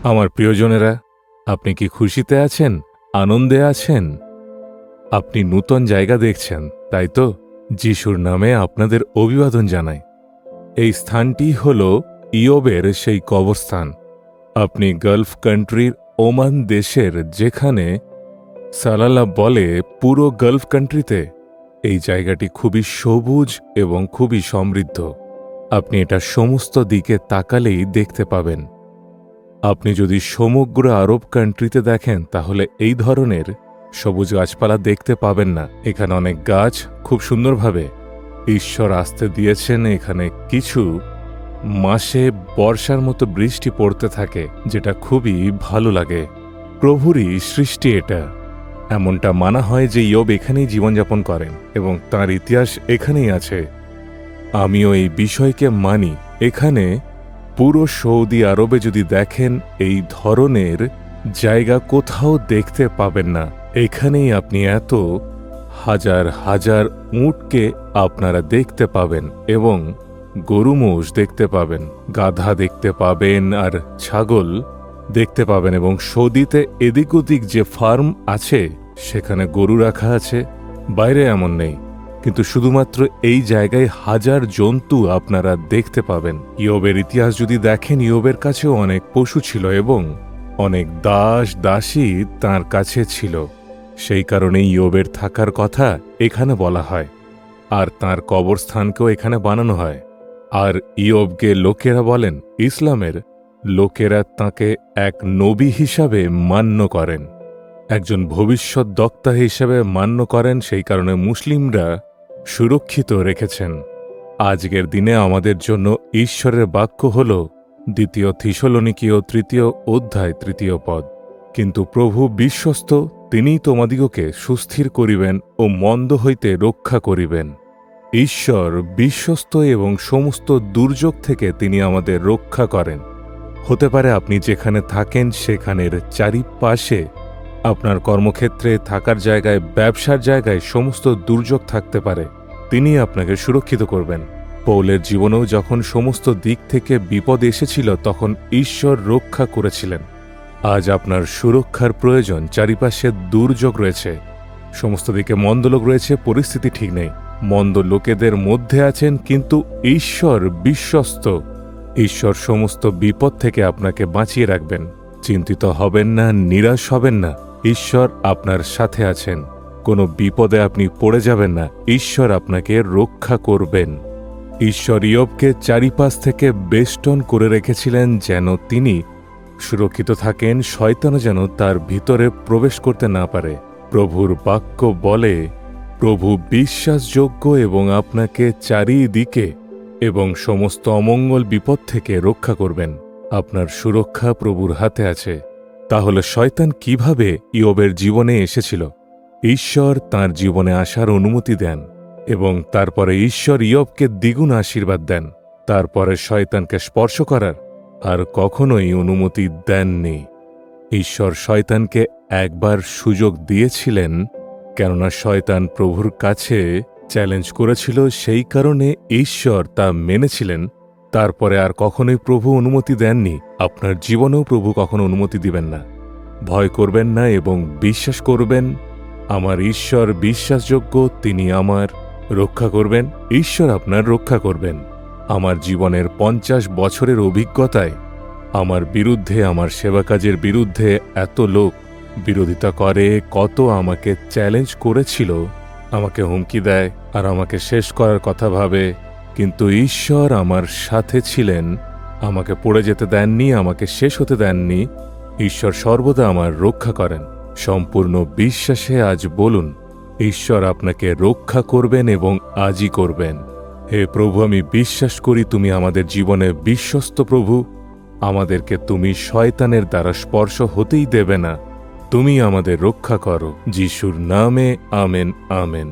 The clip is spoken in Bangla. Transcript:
আমার প্রিয়জনেরা, আপনি কি খুশিতে আছেন, আনন্দে আছেন? আপনি নূতন জায়গা দেখছেন, তাই তো? যিশুর নামে আপনাদের অভিবাদন জানাই। এই স্থানটি হল ইয়োবের সেই কবরস্থান। আপনি গালফ কান্ট্রির ওমান দেশের, যেখানে সালালা বলে পুরো গালফ কান্ট্রিতে এই জায়গাটি খুবই সবুজ এবং খুবই সমৃদ্ধ। আপনি এটা সমস্ত দিকে তাকালেই দেখতে পাবেন। আপনি যদি সমগ্র আরব কান্ট্রিতে দেখেন তাহলে এই ধরনের সবুজ গাছপালা দেখতে পাবেন না। এখানে অনেক গাছ খুব সুন্দরভাবে ঈশ্বর আসতে দিয়েছেন। এখানে কিছু মাসে বর্ষার মতো বৃষ্টি পড়তে থাকে, যেটা খুবই ভালো লাগে। প্রভুরই সৃষ্টি এটা। এমনটা মানা হয় যে ইয়োব এখানেই জীবনযাপন করেন এবং তার ইতিহাস এখানেই আছে। আমিও এই বিষয়কে মানি। এখানে পুরো সৌদি আরবে যদি দেখেন এই ধরনের জায়গা কোথাও দেখতে পাবেন না। এখানেই আপনি এত হাজার হাজার উটকে আপনারা দেখতে পাবেন এবং গরু মোষ দেখতে পাবেন, গাধা দেখতে পাবেন আর ছাগল দেখতে পাবেন। এবং সৌদিতে এদিক ওদিক যে ফার্ম আছে সেখানে গরু রাখা আছে, বাইরে এমন নেই। কিন্তু শুধুমাত্র এই জায়গায় হাজার জন্তু আপনারা দেখতে পাবেন। ইয়োবের ইতিহাস যদি দেখেন, ইয়োবের কাছেও অনেক পশু ছিল এবং অনেক দাস দাসী তার কাছে ছিল। সেই কারণে ইয়োবের থাকার কথা এখানে বলা হয়, আর তার কবরস্থানকেও এখানে বানানো হয়। আর ইয়োবকে লোকেরা বলেন, ইসলামের লোকেরা তাকে এক নবী হিসাবে মান্য করেন, একজন ভবিষ্যৎ বক্তা হিসেবে মান্য করেন। সেই কারণে মুসলিমরা সুরক্ষিত রেখেছেন। আজকের দিনে আমাদের জন্য ঈশ্বরের বাক্য হল 2 থিসলনিকীয় 3 অধ্যায় 3 পদ। কিন্তু প্রভু বিশ্বস্ত, তিনিই তোমাদিগকে সুস্থির করিবেন ও মন্দ হইতে রক্ষা করিবেন। ঈশ্বর বিশ্বস্ত এবং সমস্ত দুর্যোগ থেকে তিনি আমাদের রক্ষা করেন। হতে পারে আপনি যেখানে থাকেন সেখানের চারিপাশে, আপনার কর্মক্ষেত্রে, থাকার জায়গায়, ব্যবসার জায়গায় সমস্ত দুর্যোগ থাকতে পারে। তিনি আপনাকে সুরক্ষিত করবেন। পৌলের জীবনেও যখন সমস্ত দিক থেকে বিপদ এসেছিল তখন ঈশ্বর রক্ষা করেছিলেন। আজ আপনার সুরক্ষার প্রয়োজন। চারিপাশে দুর্যোগ রয়েছে, সমস্ত দিকে মন্দ লোক রয়েছে, পরিস্থিতি ঠিক নেই। মন্দ লোকেদের মধ্যে আছেন, কিন্তু ঈশ্বর বিশ্বস্ত। ঈশ্বর সমস্ত বিপদ থেকে আপনাকে বাঁচিয়ে রাখবেন। চিন্তিত হবেন না, নিরাশ হবেন না। ঈশ্বর আপনার সাথে আছেন। কোনো বিপদে আপনি পড়ে যাবেন না। ঈশ্বর আপনাকে রক্ষা করবেন। ঈশ্বর ইয়োবকে চারিপাশ থেকে বেষ্টন করে রেখেছিলেন যেন তিনি সুরক্ষিত থাকেন, শয়তানও যেন তার ভিতরে প্রবেশ করতে না পারে। প্রভুর বাক্য বলে, প্রভু বিশ্বাসযোগ্য এবং আপনাকে চারিদিকে এবং সমস্ত অমঙ্গল বিপদ থেকে রক্ষা করবেন। আপনার সুরক্ষা প্রভুর হাতে আছে। তাহলে শয়তান কিভাবে ইয়োবের জীবনে এসেছিল? ঈশ্বর তার জীবনে আসার অনুমতি দেন এবং তারপরে ঈশ্বর ইয়োবকে দ্বিগুণ আশীর্বাদ দেন। তারপরে শয়তানকে স্পর্শ করার আর কখনোই অনুমতি দেননি। ঈশ্বর শয়তানকে একবার সুযোগ দিয়েছিলেন, কেননা শয়তান প্রভুর কাছে চ্যালেঞ্জ করেছিল। সেই কারণে ঈশ্বর তা মেনেছিলেন। তারপরে আর কখনোই প্রভু অনুমতি দেননি। আপনার জীবনেও প্রভু কখনো অনুমতি দিবেন না। ভয় করবেন না এবং বিশ্বাস করবেন, আমার ঈশ্বর বিশ্বাসযোগ্য, তিনি আমার রক্ষা করবেন। ঈশ্বর আপনার রক্ষা করবেন। আমার জীবনের 50 বছরের অভিজ্ঞতায় আমার বিরুদ্ধে, আমার সেবা কাজের বিরুদ্ধে এত লোক বিরোধিতা করে, কত আমাকে চ্যালেঞ্জ করেছিল, আমাকে হুমকি দেয় আর আমাকে শেষ করার কথা ভাবে। কিন্তু ঈশ্বর আমার সাথে ছিলেন, আমাকে পড়ে যেতে দেননি, আমাকে শেষ হতে দেননি। ঈশ্বর সর্বদা আমার রক্ষা করেন। সম্পূর্ণ বিশ্বাসে আজ বলুন, ঈশ্বর আপনাকে রক্ষা করবেন এবং আজই করবেন। হে প্রভু, আমি বিশ্বাস করি তুমি আমাদের জীবনে বিশ্বস্ত প্রভু। আমাদেরকে তুমি শয়তানের দ্বারা স্পর্শ হতেই দেবে না। তুমি আমাদের রক্ষা করো। যিশুর নামে আমেন, আমেন।